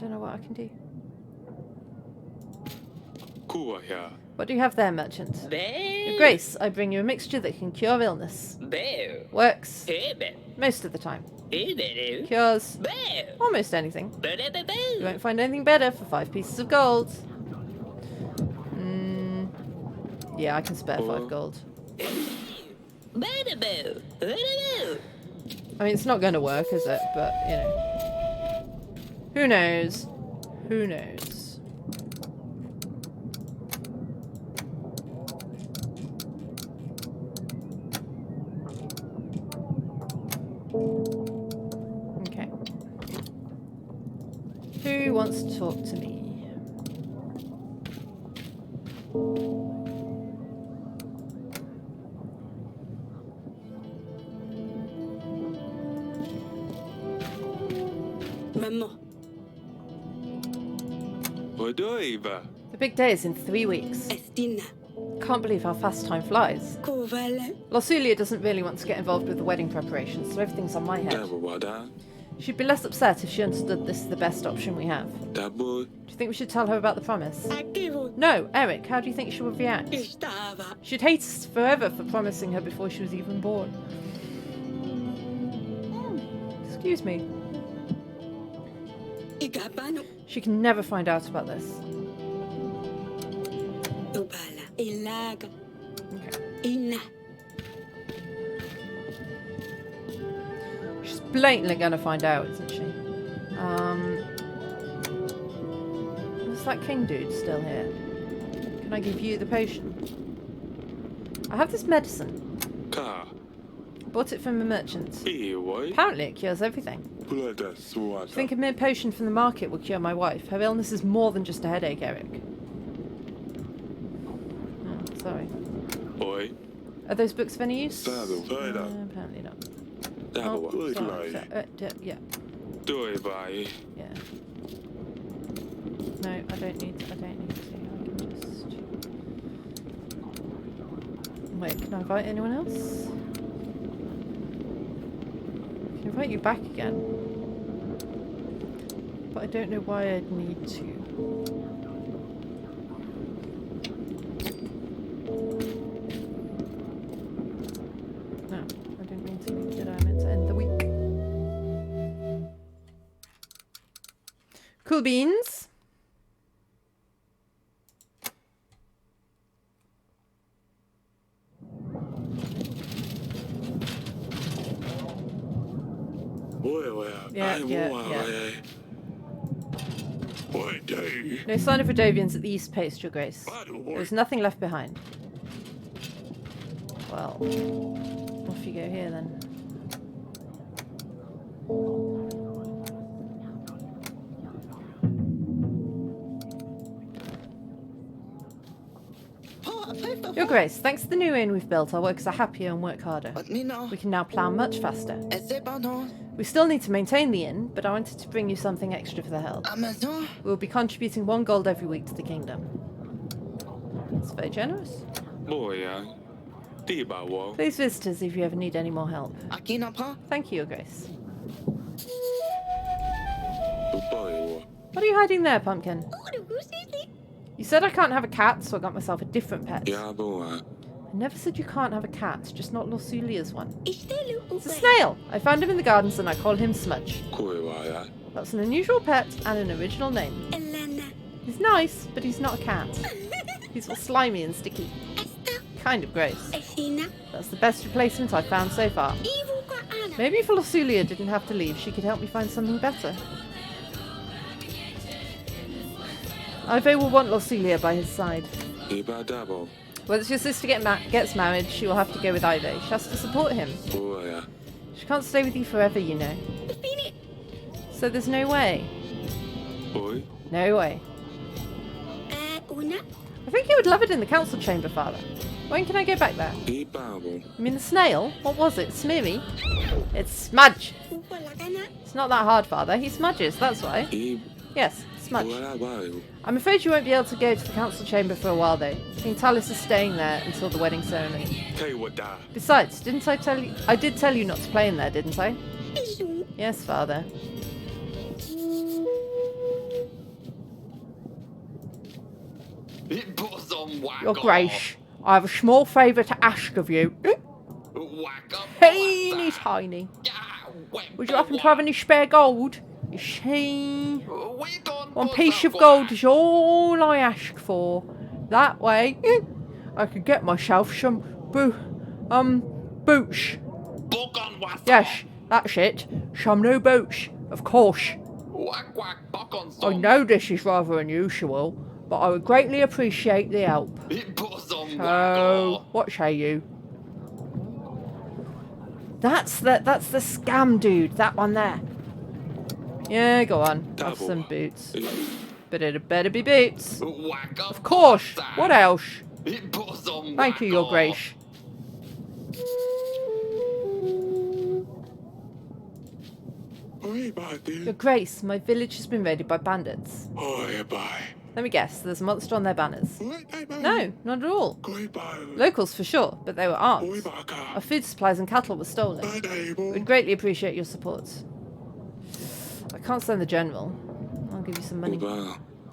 don't know what I can do. Cool, yeah. What do you have there, merchant? Your Grace, I bring you a mixture that can cure illness. Works. Most of the time. Cures almost anything. You won't find anything better for 5 pieces of gold. Yeah, I can spare 5 gold. I mean, it's not going to work, is it? But, you know. Who knows? Who knows? Okay. Who wants to talk to me? Maman. The big day is in 3 weeks. Estina. Can't believe how fast time flies. Kovala. Losulia doesn't really want to get involved with the wedding preparations, so everything's on my head. She'd be less upset if she understood this is the best option we have. Do you think we should tell her about the promise? No, Eric, how do you think she would react? Estava. She'd hate us forever for promising her before she was even born. Excuse me. Igabano. She can never find out about this. Ubala. Ilaga. Okay. Ina. She's blatantly gonna find out, isn't she? Is that king dude still here? Can I give you the potion? I have this medicine. Bought it from a merchant. Apparently it cures everything. I think a mere potion from the market will cure my wife. Her illness is more than just a headache, Eric. Oh, sorry. Are those books of any use? Apparently not. Oh, sorry. Yeah. Yeah. No, I don't need to. I can just... Wait, can I invite anyone else? I can invite you back again. But I don't know why I'd need to. No, I didn't mean to. Did I? I meant to end the week. Cool beans. Yeah. No sign of Rodovians at the East Post, Your Grace. There's nothing left behind. Well, off you go here then. Your Grace, thanks to the new inn we've built, our workers are happier and work harder. We can now plough much faster. We still need to maintain the inn, but I wanted to bring you something extra for the help. We'll be contributing 1 gold every week to the kingdom. That's very generous. Please visit us if you ever need any more help. Thank you, Your Grace. What are you hiding there, Pumpkin? You said I can't have a cat, so I got myself a different pet. I never said you can't have a cat, just not Losulia's one. It's a snail. I found him in the gardens and I call him Smudge. That's an unusual pet and an original name. He's nice, but he's not a cat. He's all slimy and sticky. Kind of gross. That's the best replacement I've found so far. Maybe if Losulia didn't have to leave, she could help me find something better. Ive will want Losulia by his side. Once your sister gets married, she will have to go with Ive. She has to support him. She can't stay with you forever, you know. So there's no way. No way. I think you would love it in the council chamber, Father. When can I go back there? You mean the snail? What was it? Smeary? It's Smudge. It's not that hard, Father. He smudges, that's why. Yes, Smudge. I'm afraid you won't be able to go to the council chamber for a while, though. King Talis is staying there until the wedding ceremony. Besides, didn't I tell you... I did tell you not to play in there, didn't I? Yes, Father. Your Grace, I have a small favour to ask of you. Teeny tiny. Would you happen to have any spare gold? You see? 1 piece of gold is all I ask for. That way, I could get myself some boots. Yes, that's it. Some new boots, of course. I know this is rather unusual, but I would greatly appreciate the help. So, what say you? That's the scam dude, that one there. Yeah, go on. Have some boots. But it better be boots. Of course. What else? Thank you, Your Grace. Your Grace, my village has been raided by bandits. Let me guess, there's a monster on their banners. No, not at all. Locals for sure, but they were armed. Our food supplies and cattle were stolen. We'd greatly appreciate your support. I can't send the general. I'll give you some money.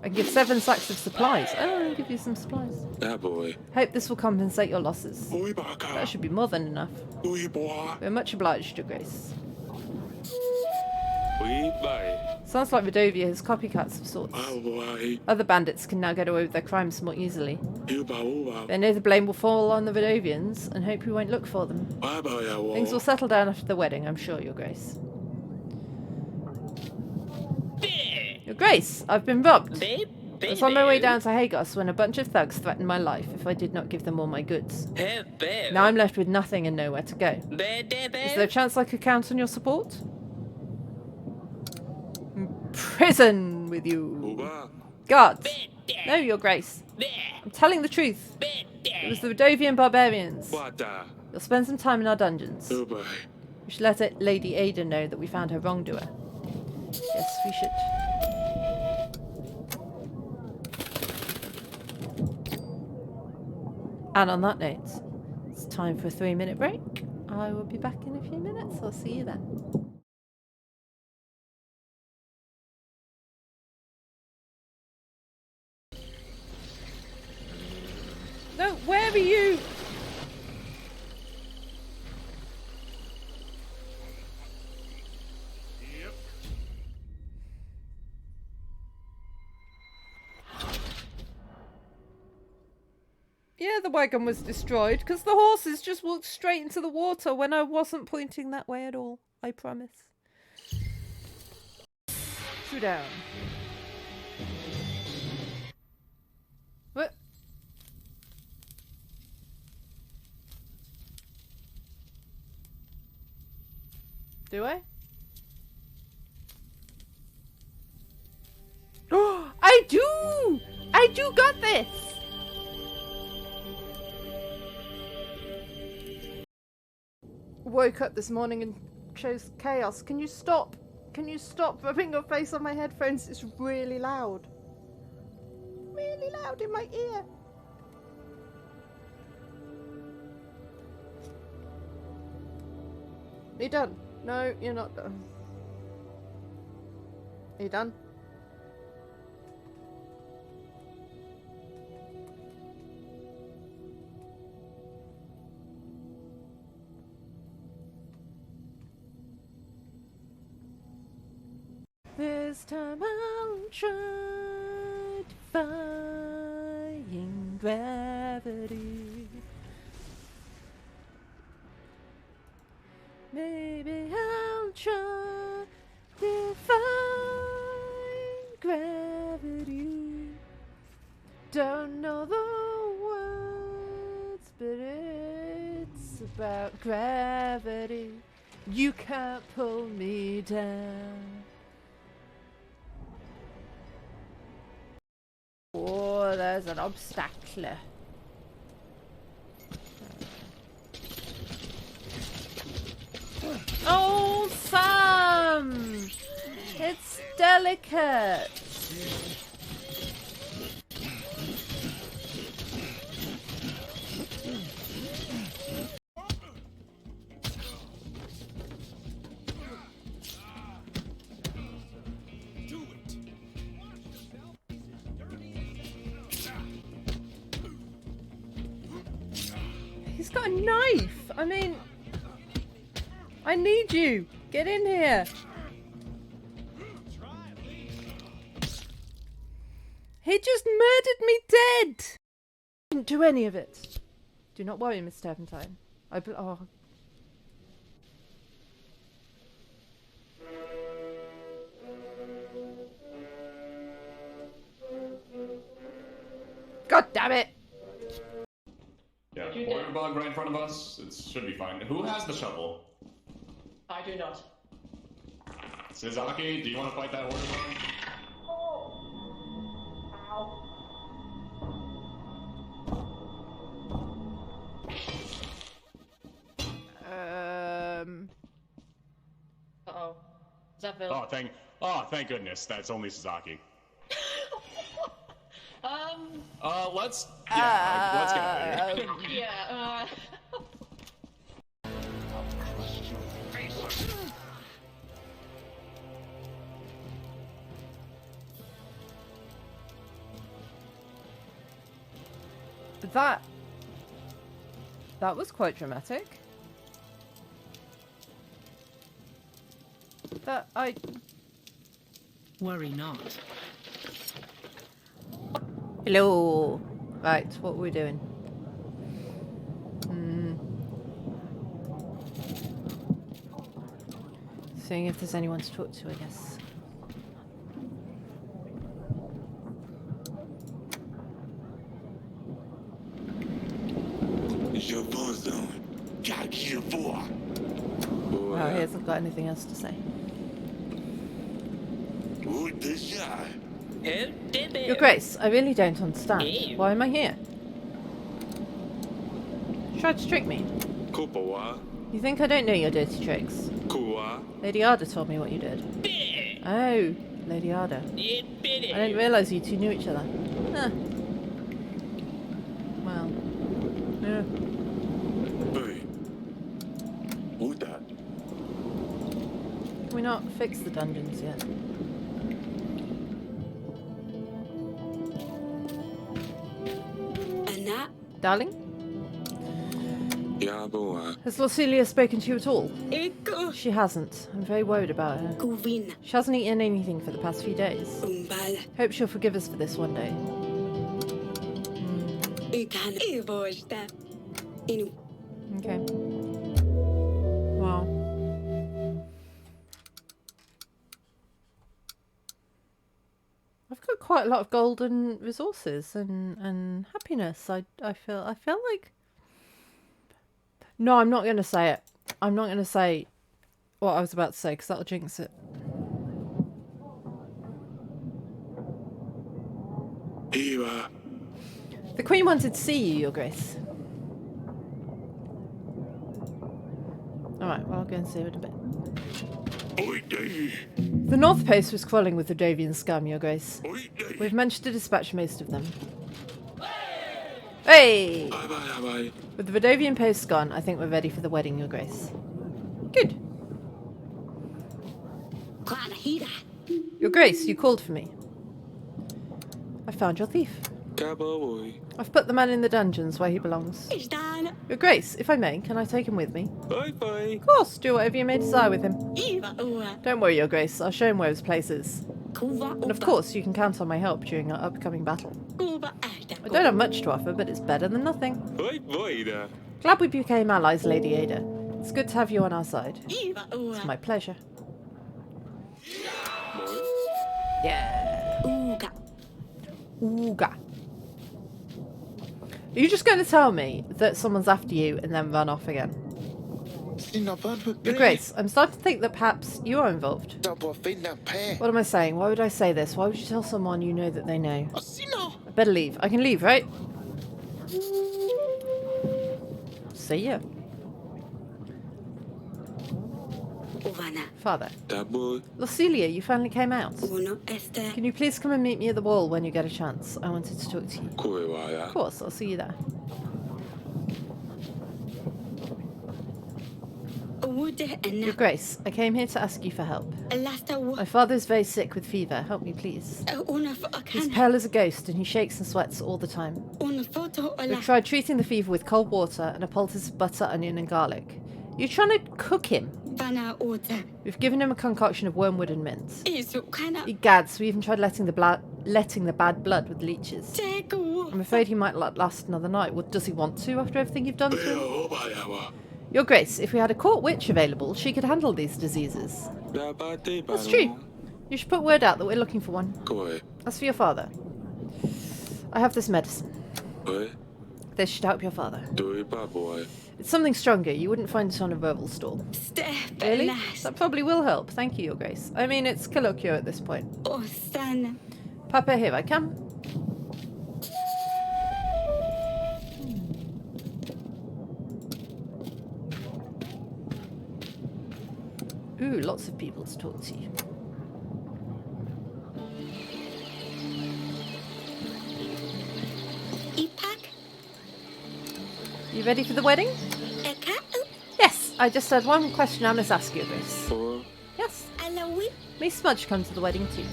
I can give 7 sacks of supplies. I'll give you some supplies. Hope this will compensate your losses. That should be more than enough. We're much obliged, Your Grace. Sounds like Redovia has copycats of sorts. Other bandits can now get away with their crimes more easily. They know the blame will fall on the Redovians and hope we won't look for them. Things will settle down after the wedding, I'm sure, Your Grace. Your Grace, I've been robbed. I was on my way down to Hagos when a bunch of thugs threatened my life if I did not give them all my goods. Now I'm left with nothing and nowhere to go. Is there a chance I could count on your support? Prison with you. Guards. No, Your Grace. I'm telling the truth. It was the Redovian barbarians. You'll spend some time in our dungeons. We should let Lady Ada know that we found her wrongdoer. Yes, we should. And on that note, it's time for a 3-minute break. I will be back in a few minutes. I'll see you then. No, where are you? Yeah, the wagon was destroyed because the horses just walked straight into the water when I wasn't pointing that way at all. I promise. Shoot down. What? Do I? Oh, I do! I do got this! Woke up this morning and chose chaos. Can you stop? Can you stop rubbing your face on my headphones? It's really loud. Really loud in my ear. Are you done? No, you're not done. Are you done? This time I'll try defying gravity. Maybe I'll try defying gravity. Don't know the words, but it's about gravity. You can't pull me down. Oh, there's an obstacle. Oh, Sam! It's delicate. He's got a knife! I mean... I need you! Get in here! He just murdered me dead! Didn't do any of it. Do not worry, Miss Turpentine. Oh. God damn it! Yeah, water bug right in front of us. It should be fine. Who has the shovel? I do not. Suzaki, do you want to fight that water bug? Ow. Uh-oh. Is that Bill? Thank goodness. That's only Suzaki. Let's get out of here. Yeah, That was quite dramatic. Worry not. Hello. Right, what were we doing? Seeing if there's anyone to talk to, I guess. Oh, he hasn't got anything else to say. Your Grace, I really don't understand. Why am I here? You tried to trick me. You think I don't know your dirty tricks? Lady Ada told me what you did. Oh, Lady Ada. I didn't realise you two knew each other. Huh. Well, yeah. Can we not fix the dungeons yet? Anna? Darling? Has Lucilia spoken to you at all? Eko. She hasn't. I'm very worried about her. Kuvina. She hasn't eaten anything for the past few days. Umbala. Hope she'll forgive us for this one day. Ikana. Ivosta. Inu. Okay. Wow. I've got quite a lot of golden resources and happiness. I feel like... No, I'm not going to say it. I'm not going to say what I was about to say because that'll jinx it. Eva. The Queen wanted to see you, Your Grace. Alright, well, I'll go and see her in a bit. The North Post was quarrelling with the Davian scum, Your Grace. We've managed to dispatch most of them. Hey! With the Vidovian Post gone, I think we're ready for the wedding, Your Grace. Good. Your Grace, you called for me. I found your thief. I've put the man in the dungeons where he belongs. Your Grace, if I may, can I take him with me? Of course, do whatever you may desire with him. Don't worry, Your Grace, I'll show him where his place is. And of course, you can count on my help during our upcoming battle. I don't have much to offer, but it's better than nothing. Glad we became allies, Lady Ada. It's good to have you on our side. It's my pleasure. Yeah. Ooga. Are you just going to tell me that someone's after you and then run off again? Your Grace, I'm starting to think that perhaps you are involved. What am I saying? Why would I say this? Why would you tell someone you know that they know? I better leave. I can leave, right? See ya. Father. Lucilia, you finally came out. Can you please come and meet me at the wall when you get a chance? I wanted to talk to you. Of course, I'll see you there. Your Grace, I came here to ask you for help. My father is very sick with fever. Help me, please. He's pale as a ghost and he shakes and sweats all the time. We've tried treating the fever with cold water and a poultice of butter, onion and garlic. You're trying to cook him? We've given him a concoction of wormwood and mint. Egads, we even tried letting the bad blood with leeches. I'm afraid he might not last another night. Well, does he want to after everything you've done to him? Your Grace, if we had a court witch available, she could handle these diseases. That's true. You should put word out that we're looking for one. As for your father, I have this medicine. This should help your father. It's something stronger. You wouldn't find it on a verbal stall. Really? That probably will help. Thank you, Your Grace. I mean, it's colloquial at this point. Papa, here I come. Ooh, lots of people to talk to. You ready for the wedding? Yes, I just had one question I must ask you, Grace. Yes. May Smudge come to the wedding too?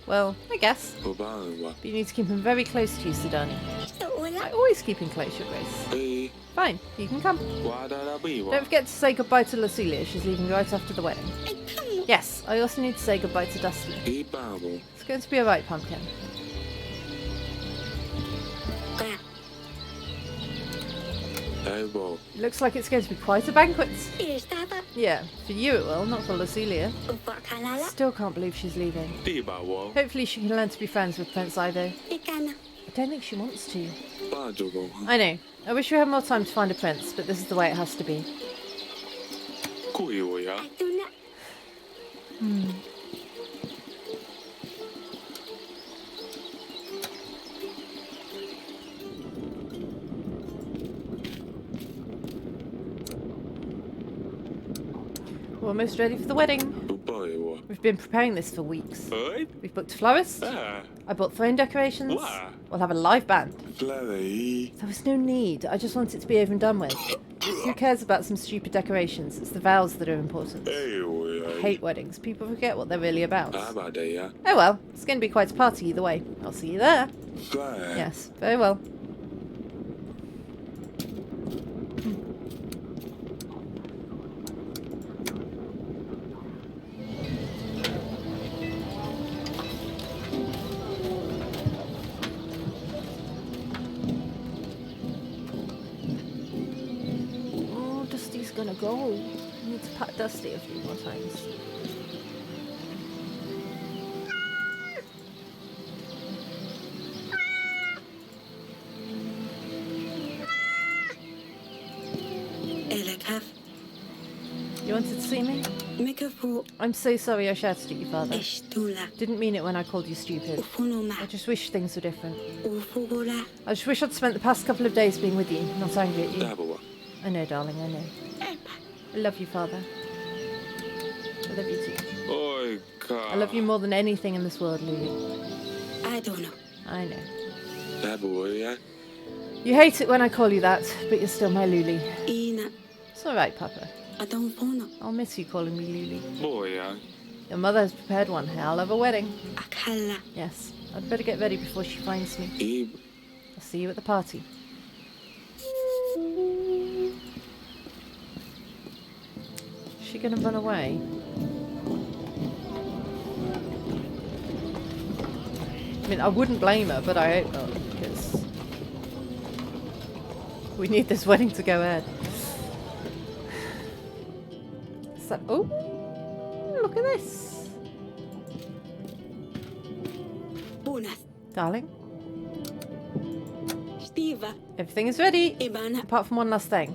Well, I guess. But you need to keep him very close to you, Sidani. I always keep him close, Your Grace. Fine, you can come. Don't forget to say goodbye to Lucilia. She's leaving right after the wedding. Yes, I also need to say goodbye to Dusty. It's going to be alright, Pumpkin. It looks like it's going to be quite a banquet. Yeah, for you it will, not for Lucilia. Still can't believe she's leaving. Hopefully she can learn to be friends with Prince Ivo. I don't think she wants to. I know. I wish we had more time to find a prince, but this is the way it has to be. We're almost ready for the wedding. We've been preparing this for weeks. We've booked a florist. I bought throne decorations. We'll have a live band. There was no need. I just want it to be over and done with. Who cares about some stupid decorations? It's the vows that are important. I hate weddings. People forget what they're really about. Oh well, it's going to be quite a party either way. I'll see you there. Yes, very well. Gonna go. I need to pat Dusty a few more times. You wanted to see me? I'm so sorry I shouted at you, Father. Didn't mean it when I called you stupid. I just wish things were different. I just wish I'd spent the past couple of days being with you, not angry at you. I know, darling, I know. I love you, Father. I love you too. I love you more than anything in this world, Lulu. I don't know. I know. You hate it when I call you that, but you're still my Lulu. It's alright, Papa. I'll miss you calling me Lulu. Your mother has prepared one hell of a wedding. Yes, I'd better get ready before she finds me. I'll see you at the party. Is she gonna run away? I mean, I wouldn't blame her, but I hope not, because we need this wedding to go ahead. So, oh, look at this. Darling. Everything is ready, apart from one last thing.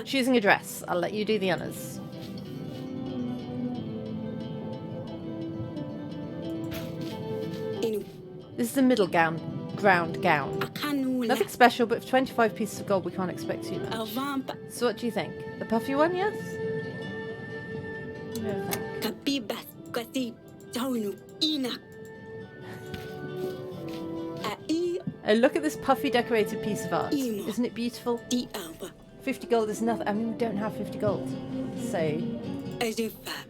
Choosing a dress. I'll let you do the honours. This is the middle ground gown. Nothing special, but for 25 pieces of gold we can't expect too much. So what do you think? The puffy one, yes? Oh, look at this puffy decorated piece of art. Isn't it beautiful? 50 gold is nothing. I mean, we don't have 50 gold. So Ajufa.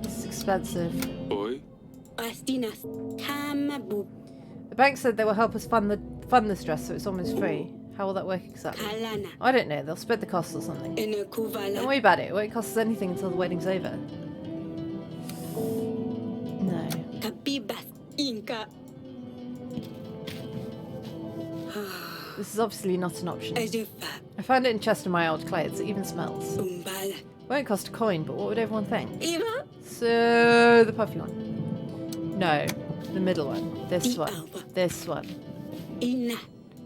This is expensive. Oi. Astinas. Kamabu. The bank said they will help us fund this dress, so it's almost free. How will that work exactly? Kalana. I don't know. They'll spread the costs or something. Don't Enukuvala. worry about it. It won't cost us anything until the wedding's over. No. Kapibas. Inka. This is obviously not an option. Ajufa. I found it in chest of my old clothes. It even smells. Umbala. Won't cost a coin, but what would everyone think? Eva. So, the puffy one. No. The middle one. This one. This one. Ina.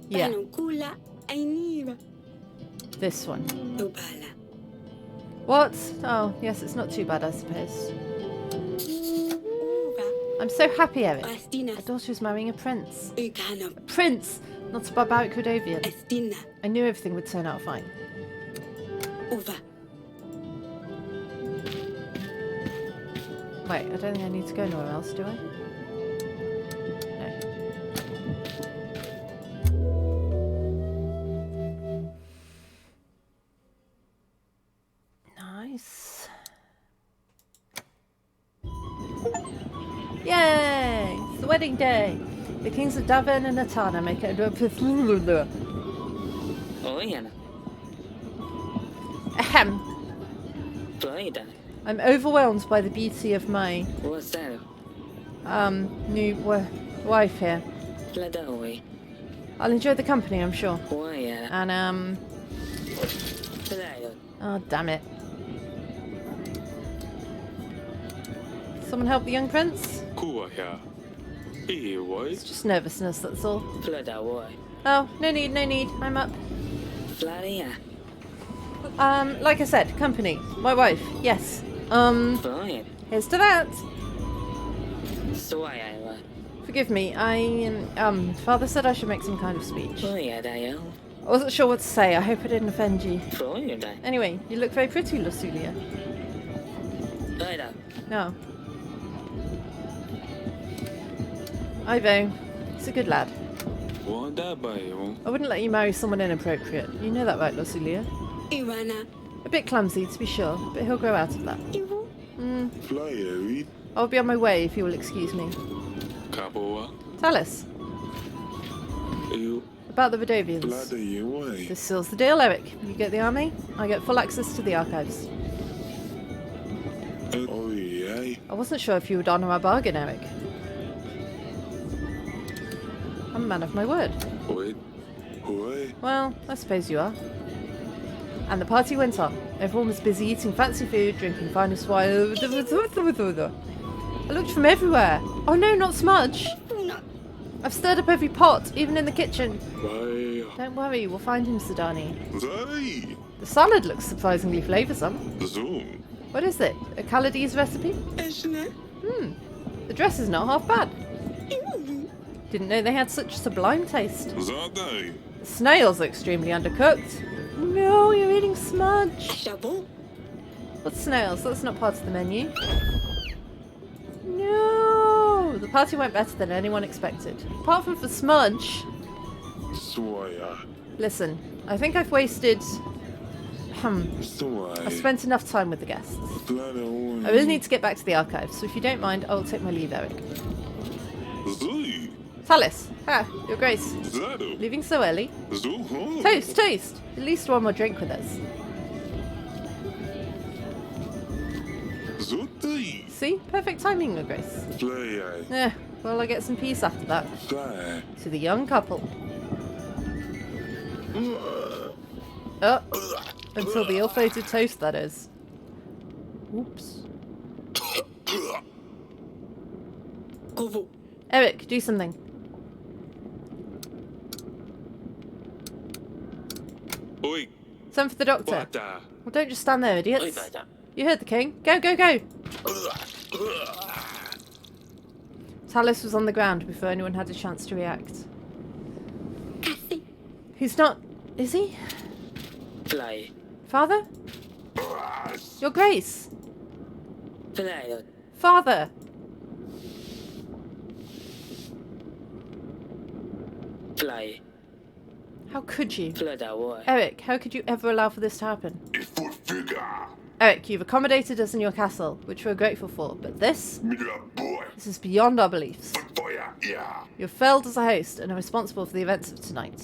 Yeah. Panukula. Ainiva. This one. Ubala. What? Oh, yes, it's not too bad, I suppose. Uva. I'm so happy, Eric. My Astinas. daughter is marrying a prince. Ukano. Prince! Not a barbaric Cordovian. Astina. I knew everything would turn out fine. Uva. Wait, I don't think I need to go anywhere else, do I? No. Nice. Yay! It's the wedding day! The kings of Davin and Natana make it a... Oiana. Ahem. Floida. I'm overwhelmed by the beauty of my, What's that? new wife here. Fladaoi. I'll enjoy the company, I'm sure. Oiana. And, Flado. oh, damn it. Someone help the young prince? Kuaya. Hey, what? It's just nervousness, that's all. Fladaoi. Oh, no need, no need. I'm up. Fladia. Like I said, company. My wife, yes. Floyd. Here's to that. Soya. Forgive me, Father said I should make some kind of speech. Oiadayo. I wasn't sure what to say. I hope I didn't offend you. Floyd. Anyway, you look very pretty, Lusulia. Oida. No. Ivo, he's a good lad. Wanda bayo. I wouldn't let you marry someone inappropriate. You know that, right, Lusulia? Ivana. A bit clumsy, to be sure, but he'll grow out of that. Ivo. Flyer. I'll be on my way if you will excuse me. Kaboa. Tell us You. about the Vidovians. Flada you. This seals the deal, Eric. You get the army, I get full access to the archives. Oh, yeah. I wasn't sure if you would honour our bargain, Eric. I'm a man of my word. Wait. Wait. Well, I suppose you are. And the party went on. Everyone was busy eating fancy food, drinking finest wine. I looked from everywhere. Oh no, not Smudge. I've stirred up every pot, even in the kitchen. Bye. Don't worry, we'll find him, Sidani. Zai. The salad looks surprisingly flavoursome. Zoom. What is it? A Calades recipe? Ashna. The dress is not half bad. Ivu. Didn't know they had such sublime taste. Zadai. The snails are extremely undercooked. No, you're eating Smudge. Shabo. What snails? That's not part of the menu. No! The party went better than anyone expected. Apart from for Smudge. Swaya. Listen, I think I've wasted... I've Swaya. spent enough time with the guests. Flada. I really need to get back to the archives, so if you don't mind, I will take my leave, Eric. Zui. Talis! Ah, Your Grace. Zado. Leaving so early? Zuho. Toast, toast! At least one more drink with us. Zutai. See? Perfect timing, Your Grace. Flaya. Well, I get some peace after that. Fly. To the young couple. Oh, until the ill-fated toast, that is. Oops. Kovo. Eric, do something. Oi. Send for the doctor. Bata. Well, don't just stand there, idiots. Oida. You heard the king. Go, go, go! Talis was on the ground before anyone had a chance to react. Kasi. He's not... Is he? Fly. Father? Your Grace! Flyo. Father! Fly. How could you? Fladaoi. Eric, how could you ever allow for this to happen? Eric, you've accommodated us in your castle, which we're grateful for, but this Mira boy. this is beyond our beliefs. Boy, yeah. You've failed as a host and are responsible for the events of tonight.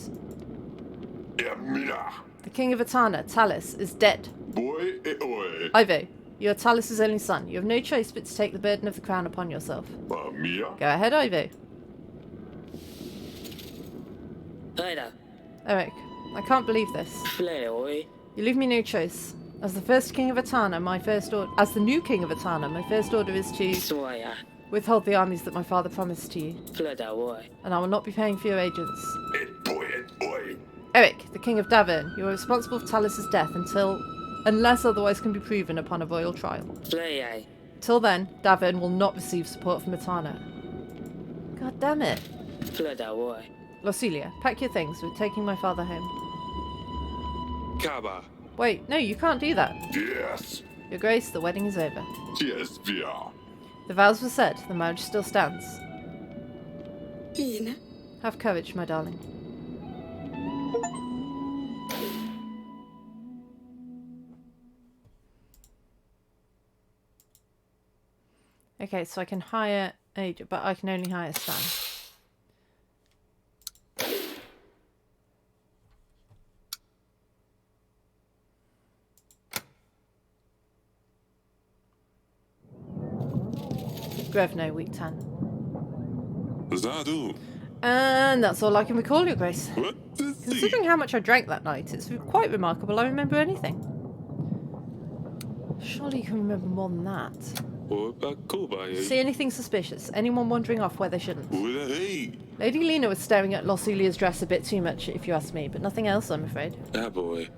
Yeah, mira. The King of Etana, Talis, is dead. Boy, oi. Ivo, you're Talis' only son. You have no choice but to take the burden of the crown upon yourself. Mia. Go ahead, Ivo. Aida. Eric, I can't believe this. Fly oi. You leave me no choice. As the first King of Etana, as the new King of Etana, my first order is to Swaya. withhold the armies that my father promised to you, Fly da oi. and I will not be paying for your agents. Boy, oi. Eric, the King of Davern, you are responsible for Talis' death unless otherwise can be proven upon a royal trial. Fly ai. Till then, Davern will not receive support from Etana. God damn it. Fly da oi. Losilia, pack your things. We're taking my father home. Kaba. Wait, no, you can't do that. Yes. Your Grace, the wedding is over. Yes, we are. The vows were said. The marriage still stands. Lina. Have courage, my darling. Okay, so I can hire agent, but I can only hire Stan. Grevno, week 10. Zadu. And that's all I can recall, Your Grace. What is Considering how much I drank that night, it's quite remarkable I remember anything. Surely you can remember more than that. See anything suspicious? Anyone wandering off where they shouldn't? Lady Lena was staring at Losilia's dress a bit too much, if you ask me, but nothing else, I'm afraid. That boy.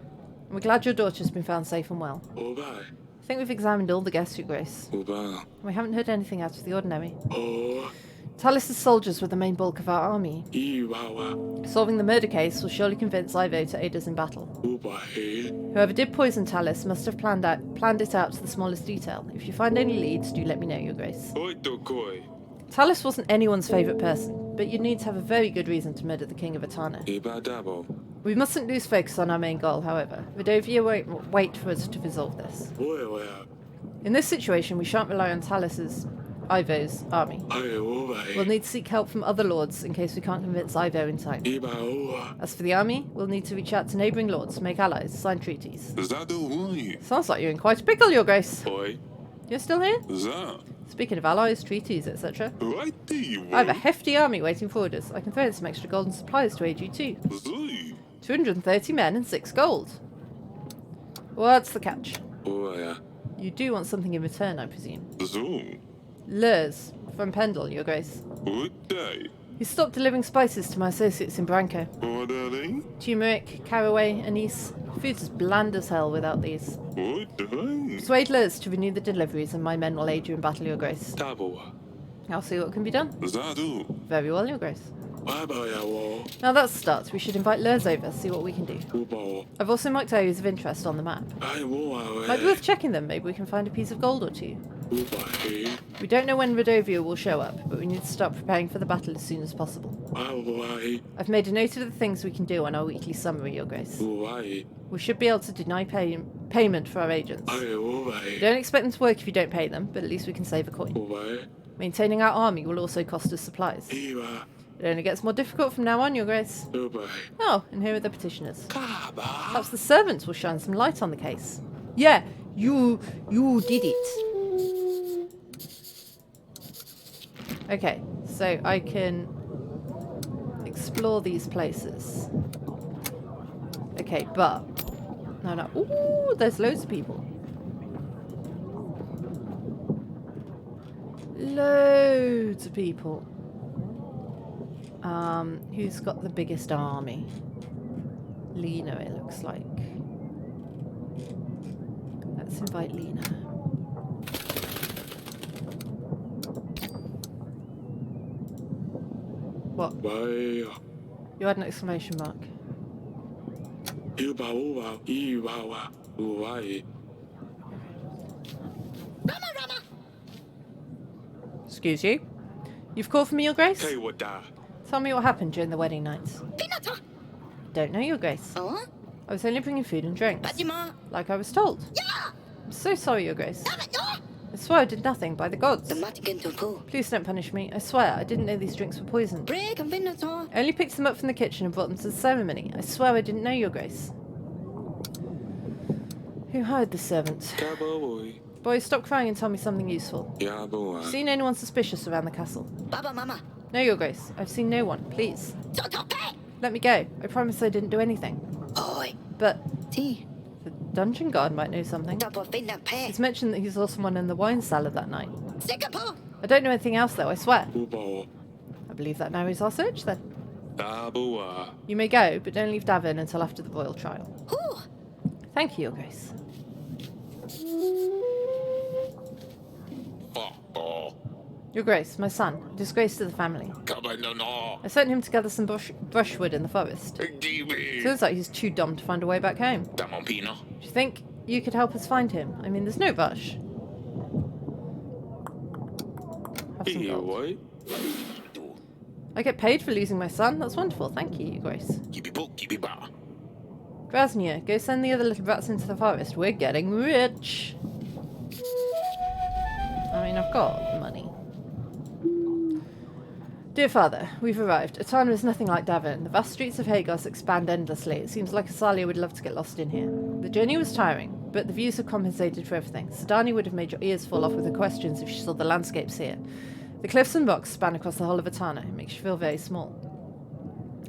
We're glad your daughter's been found safe and well. Oh, bye. I think we've examined all the guests, Your Grace. Oh, bye. We haven't heard anything out of the ordinary. Oh, Talis' soldiers were the main bulk of our army. Iwawa. Solving the murder case will surely convince Ivo to aid us in battle. Oh, bye. Whoever did poison Talis must have planned it out to the smallest detail. If you find any leads, do let me know, Your Grace. Oi, Dokoi. Talis wasn't anyone's favourite person, but you'd need to have a very good reason to murder the King of Etana. Iba Dabo. We mustn't lose focus on our main goal, however. Vidovia won't wait for us to resolve this. Boy, where? In this situation, we shan't rely on Ivo's army. We'll need to seek help from other lords in case we can't convince Ivo in time. As for the army, we'll need to reach out to neighbouring lords, make allies, sign treaties. Sounds like you're in quite a pickle, Your Grace. Boy. You're still here? Za. Speaking of allies, treaties, etc. Right I have a hefty army waiting for orders. I can throw in some extra golden supplies to aid you too. 230 men and 6 gold. What's the catch? Oh, yeah. You do want something in return, I presume. Zoom. Lurs, from Pendle, Your Grace. Good day. He stopped delivering spices to my associates in Branco. Oh, darling. Turmeric, caraway, anise. Food's as bland as hell without these. Oh, darling. Persuade Lurs to renew the deliveries and my men will aid you in battle, Your Grace. Tabo. I'll see what can be done. Zadu. Very well, Your Grace. Bye bye, yawo. Now that's a start. We should invite Lurs over, see what we can do. Ubo. I've also marked areas of interest on the map. I will. Might be worth checking them. Maybe we can find a piece of gold or two. Ubai. We don't know when Rodovia will show up, but we need to start preparing for the battle as soon as possible. Ubai. I've made a note of the things we can do on our weekly summary, Your Grace. Ubai. We should be able to deny payment for our agents. I We ubai. don't expect them to work if you don't pay them, but at least we can save a coin. Ubai. Maintaining our army will also cost us supplies. Iwa. It only gets more difficult from now on, Your Grace. Ubai. Oh, and here are the petitioners. Kaba. Perhaps the servants will shine some light on the case. Yeah, you did it. Okay, so I can explore these places. Okay, but... No. Ooh, there's loads of people. Loads of people. Who's got the biggest army? Lena, it looks like. Let's invite Lena. What? Bye. You had an exclamation mark. Uba uba. Iwawa. Ubai. Excuse you? You've called for me, Your Grace? Hey, what da? Tell me what happened during the wedding nights. Don't know, Your Grace. Oh? I was only bringing food and drinks. Fatima. Like I was told. Yeah. I'm so sorry, Your Grace. I swear I did nothing, by the gods. Please don't punish me. I swear, I didn't know these drinks were poisoned. I only picked them up from the kitchen and brought them to the ceremony. I swear I didn't know, Your Grace. Who hired the servant? Boy, stop crying and tell me something useful. Seen anyone suspicious around the castle? No, Your Grace. I've seen no one. Please. Let me go. I promise I didn't do anything. But the dungeon guard might know something. He's mentioned that he saw someone in the wine cellar that night. I don't know anything else, though, I swear. I believe that narrows our search, then. You may go, but don't leave Davin until after the royal trial. Thank you, Your Grace. Your Grace, my son, a disgrace to the family. I sent him to gather some brushwood in the forest. Turns out he's too dumb to find a way back home. Do you think you could help us find him? I mean, there's no rush. Have some gold. I get paid for losing my son? That's wonderful. Thank you, Your Grace. Grasnia, go send the other little brats into the forest. We're getting rich. I mean, I've got money. Dear Father, we've arrived. Etana is nothing like Davin. The vast streets of Hagos expand endlessly. It seems like Asalia would love to get lost in here. The journey was tiring, but the views have compensated for everything. Sidani would have made your ears fall off with her questions if she saw the landscapes here. The cliffs and rocks span across the whole of Etana. It makes you feel very small.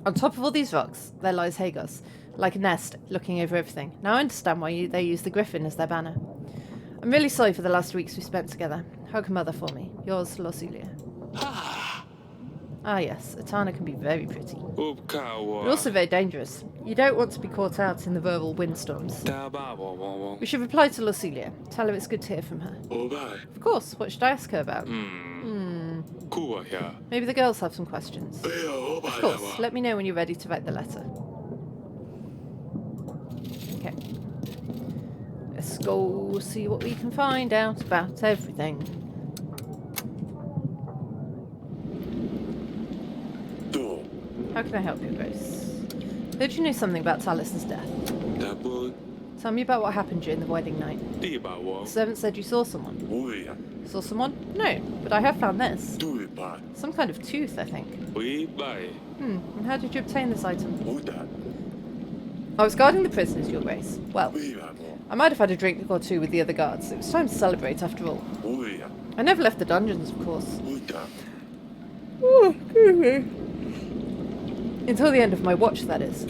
On top of all these rocks, there lies Hagos, like a nest, looking over everything. Now I understand why they use the griffin as their banner. I'm really sorry for the last weeks we spent together. Hug mother for me. Yours, Losulia. Ah yes, Etana can be very pretty. But also very dangerous. You don't want to be caught out in the rural windstorms. We should reply to Losulia. Tell her it's good to hear from her. Of course, what should I ask her about? Maybe the girls have some questions. Of course, let me know when you're ready to write the letter. Okay. Let's go see what we can find out about everything. How can I help you, Grace? Heard you knew something about Talis' death. Tell me about what happened during the wedding night. The servant said you saw someone. Saw someone? No, but I have found this. Some kind of tooth, I think. And how did you obtain this item? I was guarding the prisoners, Your Grace. Well, I might have had a drink or two with the other guards. It was time to celebrate after all. I never left the dungeons, of course. Oh, excuse me. Until the end of my watch, that is.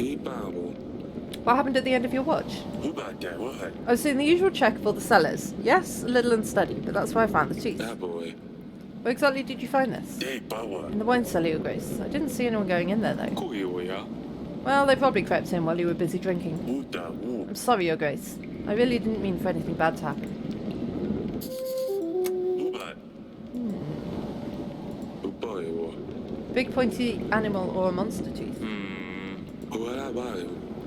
What happened at the end of your watch? I was doing the usual check of all the cellars. Yes, a little unsteady, but that's where I found the teeth. Where exactly did you find this? In the wine cellar, Your Grace. I didn't see anyone going in there, though. Well, they probably crept in while you were busy drinking. I'm sorry, Your Grace. I really didn't mean for anything bad to happen. Big pointy animal or a monster tooth?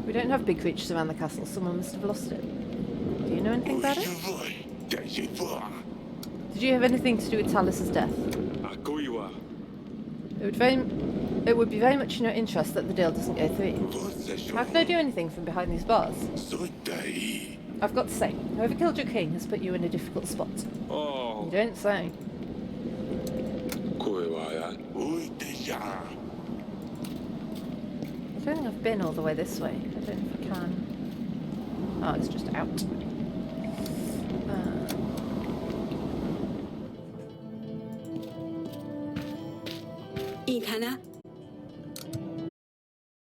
We don't have big creatures around the castle. Someone must have lost it. Do you know anything about it? Did you have anything to do with Talis' death? It would be very much in your interest that the deal doesn't go through. How can I do anything from behind these bars? I've got to say, whoever killed your king has put you in a difficult spot. You don't say. I don't think I've been all the way this way. I don't know if I can. Oh, it's just out. Etana.